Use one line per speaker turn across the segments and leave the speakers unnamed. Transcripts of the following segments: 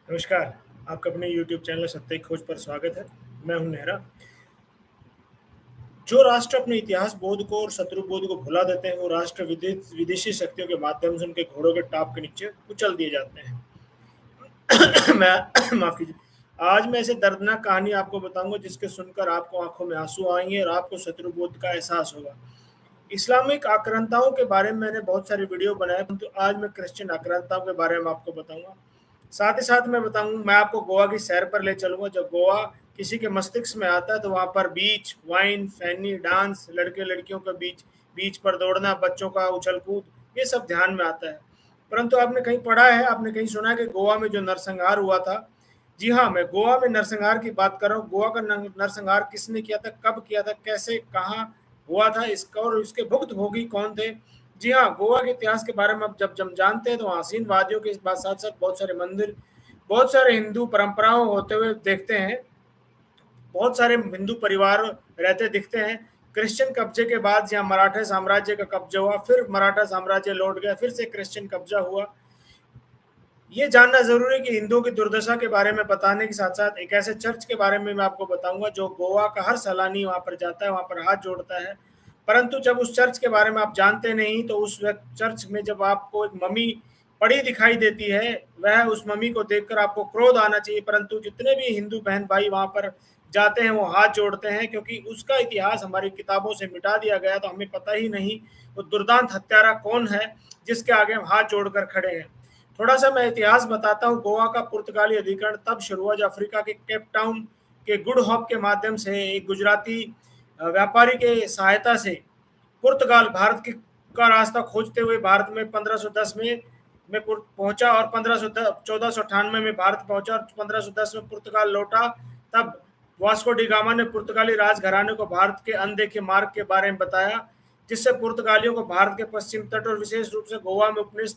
नमस्कार, आपका अपने YouTube चैनल सत्य की खोज पर स्वागत है। मैं हूं नेहरा। जो राष्ट्र अपने इतिहास बोध को और शत्रु बोध को भुला देते हैं, वो राष्ट्र विदेशी शक्तियों के माध्यम से उनके घोड़ों के टाप के नीचे कुचल दिए जाते हैं। मैं माफ कीजिए। आज मैं ऐसे दर्दनाक कहानी आपको बताऊंगा जिसके सुनकर आपको आंखों में आंसू आएंगे और आपको शत्रु बोध का एहसास होगा। इस्लामिक आक्रांताओं के बारे में मैंने बहुत सारे वीडियो बनाए, परंतु आज मैं क्रिश्चियन आक्रांताओं के बारे में आपको बताऊंगा। साथ ही साथ मैं आपको गोवा की सैर पर ले चलूंगा। जब गोवा किसी के मस्तिष्क में आता है तो वहां पर बीच, वाइन, फैनी, डांस, लड़के लड़कियों के बीच बीच पर दौड़ना, बच्चों का उछल कूद, ये सब ध्यान में आता है। परंतु आपने कहीं पढ़ा है, आपने कहीं सुना है कि गोवा में जो नरसंहार हुआ था? जी हाँ, मैं गोवा में नरसंहार की बात कर रहा हूँ। गोवा का नरसंहार किसने किया था, कब किया था, कैसे, कहाँ हुआ था इसका, और इसके भुक्तभोगी कौन थे? जी हाँ, गोवा के इतिहास के बारे में अब जब जब जानते हैं तो हसीन वादियों के इस बात साथ साथ बहुत सारे मंदिर, बहुत सारे हिंदू परंपराओं होते हुए देखते हैं। बहुत सारे हिंदू परिवार रहते दिखते हैं। क्रिश्चियन कब्जे के बाद यहाँ मराठा साम्राज्य का कब्जा हुआ, फिर मराठा साम्राज्य लौट गया, फिर से क्रिश्चियन कब्जा हुआ। ये जानना जरूरी है कि हिंदुओं की दुर्दशा के बारे में बताने के साथ साथ एक ऐसे चर्च के बारे में मैं आपको बताऊंगा जो गोवा का हर सैलानी वहां पर जाता है, वहां पर हाथ जोड़ता है। परंतु जब उस चर्च के बारे में आप जानते नहीं तो उस चर्च में जब आपको एक मम्मी पड़ी दिखाई देती है, वह उस मम्मी को देखकर आपको क्रोध आना चाहिए। परंतु जितने भी हिंदू बहन भाई वहां पर जाते हैं वो हाथ जोड़ते हैं, क्योंकि उसका इतिहास हमारी किताबों से मिटा दिया गया, तो हमें पता ही नहीं वो दुर्दांत हत्यारा कौन है जिसके आगे हम हाथ जोड़कर खड़े हैं। थोड़ा सा मैं इतिहास बताता हूँ। गोवा का पुर्तगाली अधिकरण तब शुरू हुआ जब अफ्रीका के केप टाउन के गुड होप के माध्यम से एक गुजराती व्यापारी के सहायता से पुर्तगाल भारत की का रास्ता खोजते हुए भारत में 1510 में पहुंचा, और 1498 में भारत पहुंचा, और 1510 में पुर्तगाल लौटा। तब वास्को डी गामा ने पुर्तगाली राजघराने को भारत के अनदेखे मार्ग के बारे में बताया, जिससे पुर्तगालियों को भारत के पश्चिम तट और विशेष रूप से गोवा में उपनिवेश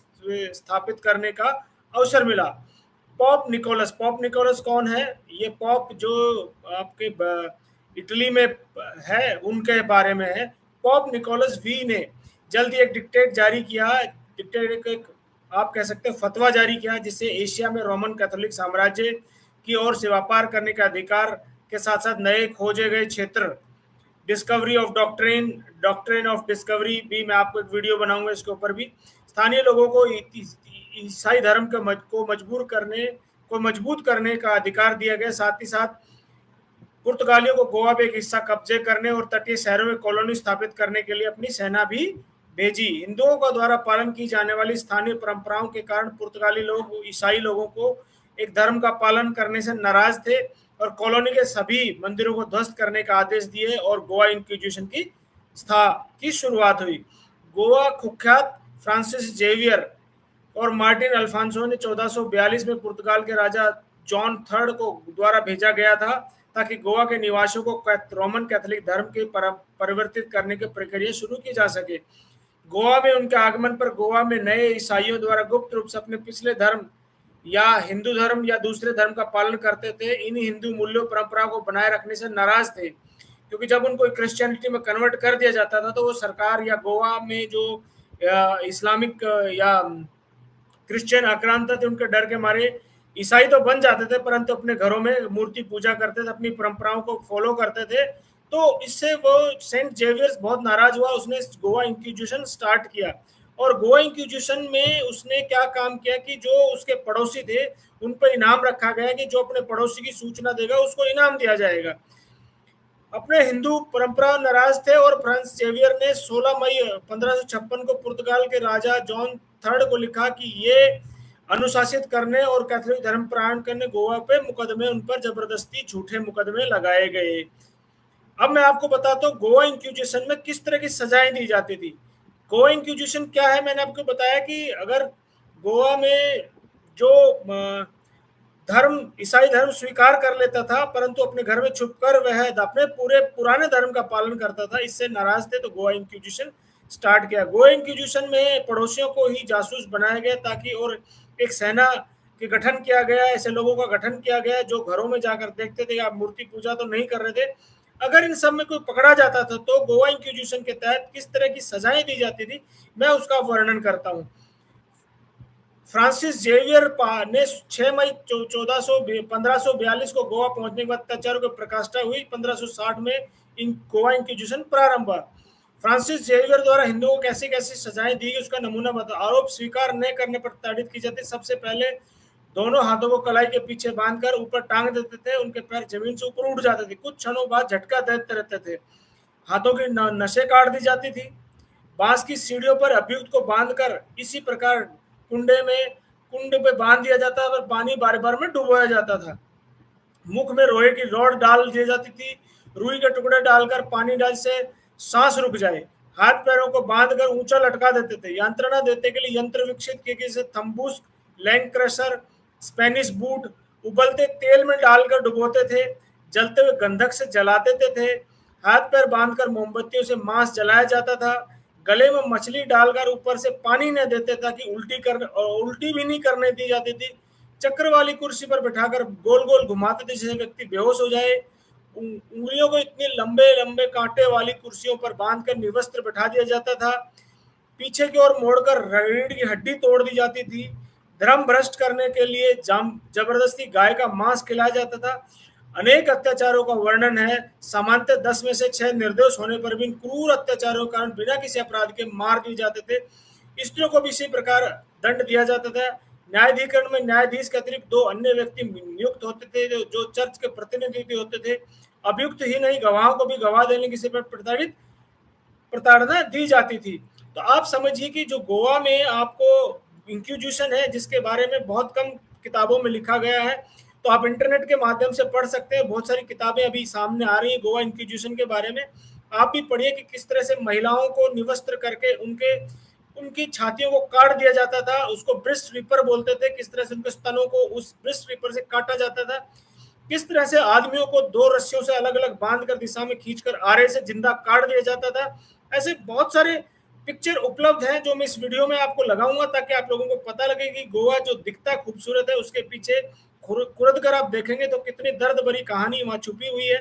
स्थापित करने का अवसर मिला। पॉप निकोलस कौन है? ये पॉप जो आपके इटली में है उनके बारे में है। पॉप निकोलस वी ने जल्द ही एक डिक्टेट जारी किया, डिक्टेट एक आप कह सकते हैं फतवा जारी किया, जिससे एशिया में रोमन कैथोलिक साम्राज्य की ओर से व्यापार करने का अधिकार के साथ साथ नए खोजे गए क्षेत्र, discovery of doctrine doctrine of discovery भी मैं आपको एक वीडियो बनाऊंगा इसके ऊपर भी। स्थानीय लोगों को ईसाई धर्म को मजबूत करने का अधिकार दिया गया। साथ ही साथ पुर्तगालियों को गोवा पे एक हिस्सा कब्जे करने और तटीय शहरों में कॉलोनी स्थापित करने के लिए अपनी सेना भी भेजी। हिंदुओं का द्वारा पालन की जाने वाली स्थानीय परंपराओं के कारण पुर्तगाली लोग ईसाई लोगों को एक धर्म का पालन करने से नाराज थे और कॉलोनी के सभी मंदिरों को ध्वस्त करने का आदेश दिए और गोवा इंक्विजिशन की शुरुआत हुई। गोवा कुख्यात फ्रांसिस जेवियर और मार्टिन अल्फांसो ने 1442 में पुर्तगाल के राजा जॉन थर्ड को द्वारा भेजा गया था, ताकि गोवा के निवासियों को रोमन कैथोलिक धर्म के परिवर्तित करने की प्रक्रिया शुरू की जा सके। गोवा में उनके आगमन पर गोवा में नए ईसाइयों द्वारा गुप्त रूप से अपने पिछले धर्म या हिंदू धर्म या दूसरे धर्म का पालन करते थे, इन हिंदू मूल्यों परंपरा को बनाए रखने से नाराज थे, क्योंकि जब उनको क्रिश्चियनिटी में कन्वर्ट कर दिया जाता था तो वो सरकार या गोवा में जो इस्लामिक या क्रिश्चियन आक्रांत थे उनके डर के मारे ईसाई तो बन जाते थे, परंतु अपने घरों में मूर्ति पूजा करते थे, अपनी परंपराओं को फॉलो करते थे। तो इससे वो सेंट जेवियर्स बहुत नाराज हुआ, उसने गोवा इंक्विजिशन स्टार्ट किया। और गोवा इंक्विजिशन में उसने क्या काम किया कि जो उसके पड़ोसी थे उन पर इनाम रखा गया कि जो अपने पड़ोसी की सूचना देगा उसको इनाम दिया जाएगा। अपने हिंदू परंपरा नाराज थे और फ्रांस जेवियर ने 16 मई 1556 को पुर्तगाल के राजा जॉन थर्ड को लिखा कि ये अनुशासित करने और कैथोलिक धर्म प्राण करने गोवा पे मुकदमे, उन पर जबरदस्ती झूठे मुकदमे लगाए गए। अब मैं आपको बताता हूँ गोवा इंक्विजिशन में किस तरह की सजाएं दी जाती थी। गोवा इंक्विजिशन क्या है? मैंने आपको बताया कि अगर गोवा में जो धर्म ईसाई धर्म स्वीकार कर लेता था, परंतु अपने घर में छुपकर वह अपने पूरे पुराने धर्म का पालन करता था, इससे नाराज थे तो गोवा इंक्विजिशन स्टार्ट किया। गोवा इंक्विजिशन में पड़ोसियों को ही जासूस बनाया गया, ताकि और एक सेना के गठन किया गया, ऐसे लोगों का गठन किया गया जो घरों में जाकर देखते थे आप मूर्ति पूजा तो नहीं कर रहे थे। अगर इन सब में कोई पकड़ा जाता था तो गोवा इंक्विजिशन के तहत किस तरह की सजाएं दी जाती थी, मैं उसका वर्णन करता हूँ। फ्रांसिस जेवियर ने 6 मई 1542 को गोवा पहुंचने के बाद अत्याचारों की प्रकाष्ठा हुई। 1560 में गोवा इंक्विजिशन प्रारंभ हुआ। फ्रांसिस जेवियर द्वारा हिंदुओं को कैसी कैसी सजाएं दी गई उसका नमूना बता। आरोप स्वीकार न करने पर ताड़ित की जाती। सबसे पहले दोनों हाथों को कलाई के पीछे बांधकर ऊपर टांग देते थे। उनके पैर जमीन से ऊपर उठ जाते थे। कुछ क्षणों बाद झटका देते रहते थे। हाथों की नसें काट दी जाती थी। बांस की सीढ़ियों पर अभियुक्त को बांधकर इसी प्रकार कुंड पे बांध दिया जाता और पानी बार बार में डुबोया जाता था। मुख में लोहे की रॉड डाल दी जाती थी। रुई के टुकड़े डालकर पानी डाल से सांस रुक जाए। हाथ पैरों को बांधकर ऊंचा लटका देते थे। यंत्रणा देने के लिए यंत्र विकसित किए जैसे थम्बूस, लैंग क्रशर, स्पेनिश बूट उबलते तेल में डालकर डुबोते थे। जलते हुए गंधक से जला देते थे। हाथ पैर बांधकर मोमबत्तियों से मांस जलाया जाता था। गले में मछली डालकर ऊपर से पानी न देते ताकि उल्टी भी नहीं करने दी जाती थी। चक्र वाली कुर्सी पर बैठाकर गोल गोल घुमाते थे जिससे व्यक्ति बेहोश हो जाए। उंगलियों को इतनी लंबे लंबे कांटे वाली कुर्सियों पर बांधकर निवस्त्र बैठा दिया जाता था। पीछे की ओर मोड़कर रीढ़ की हड्डी तोड़ दी जाती थी। धर्म भ्रष्ट करने के लिए जबरदस्ती गाय का मांस खिलाया जाता था। अनेक अत्याचारों का वर्णन है। सामान्यतः 10 में से 6 निर्दोष होने पर भी क्रूर अत्याचारों के कारण बिना किसी अपराध के मार दिए जाते थे। स्त्रियों को भी इसी प्रकार दंड दिया जाता था। न्यायाधिकरण में न्यायाधीश के अतिरिक्त 2 अन्य व्यक्ति नियुक्त होते थे जो चर्च के प्रतिनिधि होते थे। अभियुक्त ही नहीं गवाहों को भी गवाह देने की प्रताड़ना दी जाती थी। तो आप समझिए कि जो गोवा में आपको इंक्विजिशन है जिसके बारे में बहुत कम किताबों में लिखा गया है, तो आप इंटरनेट के माध्यम से पढ़ सकते हैं। बहुत सारी किताबें अभी सामने आ रही है गोवा इंक्विजिशन के बारे में। आप भी पढ़िए कि किस तरह से महिलाओं को निवस्त्र करके उनकी छातियों को काट दिया जाता था। उसको ब्रेस्ट रिपर बोलते थे। किस तरह से उनके स्तनों को उस ब्रेस्ट रिपर से काटा जाता था। किस तरह से आदमियों को 2 रस्सियों से अलग अलग बांधकर दिशा में खींचकर आरे से जिंदा काट दिया जाता था। ऐसे बहुत सारे पिक्चर उपलब्ध हैं जो मैं इस वीडियो में आपको लगाऊंगा ताकि आप लोगों को पता लगे कि गोवा जो दिखता खूबसूरत है उसके पीछे खुरद कर आप देखेंगे तो कितनी दर्द भरी कहानी वहां छुपी हुई है।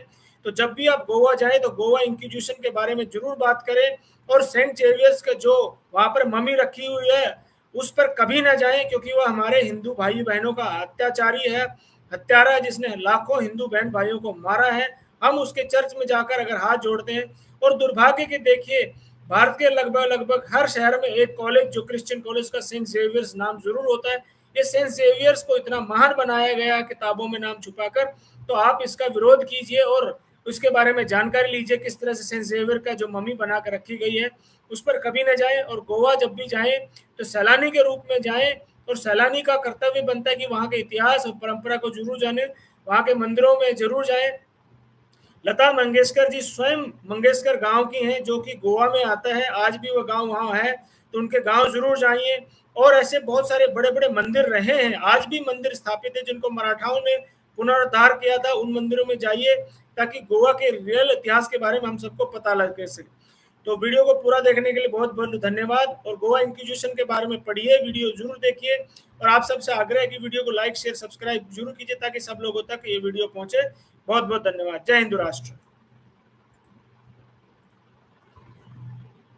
तो जब भी आप गोवा जाएं तो गोवा इंक्विजिशन के बारे में जरूर बात करें। और सेंट जेवियर्स का जो वहां पर मम्मी रखी हुई है उस पर कभी ना जाएं क्योंकि वह हमारे हिंदू भाई बहनों का अत्याचारी है, हत्यारा है जिसने लाखों हिंदू बहन भाइयों को मारा है। हम उसके चर्च में जाकर अगर हाथ जोड़ते हैं और दुर्भाग्य के देखिए भारत के लगभग हर शहर में एक कॉलेज जो क्रिश्चियन कॉलेज का सेंट जेवियर्स नाम जरूर होता है। ये सेंट जेवियर्स को इतना महान बनाया गया किताबों में नाम छुपाकर। तो आप इसका विरोध कीजिए और उसके बारे में जानकारी लीजिए किस तरह से सेंट जेवियर का जो मम्मी बना कर रखी गई है उस पर कभी न जाएं। और गोवा जब भी जाएं तो सैलानी के रूप में जाएं और सैलानी का कर्तव्य बनता है कि वहाँ के इतिहास और परंपरा को जरूर जाने, वहाँ के मंदिरों में जरूर जाएं। लता मंगेशकर जी स्वयं मंगेशकर गांव की हैं जो कि गोवा में आता है। आज भी वो गांव वहाँ है तो उनके गांव जरूर जाइए। और ऐसे बहुत सारे बड़े बड़े मंदिर रहे हैं, आज भी मंदिर स्थापित है जिनको मराठाओं ने पुनरुद्धार किया था। उन मंदिरों में जाइए ताकि गोवा के रियल इतिहास के बारे में हम सबको पता लगे सके। तो वीडियो को पूरा देखने के लिए बहुत बहुत धन्यवाद। और गोवा इंक्विजिशन के बारे में पढ़िए, वीडियो जरूर देखिए। और आप सबसे आग्रह है कि वीडियो को लाइक शेयर सब्सक्राइब जरूर कीजिए ताकि सब लोगों तक ये वीडियो पहुंचे। बहुत बहुत धन्यवाद। जय हिंद राष्ट्र।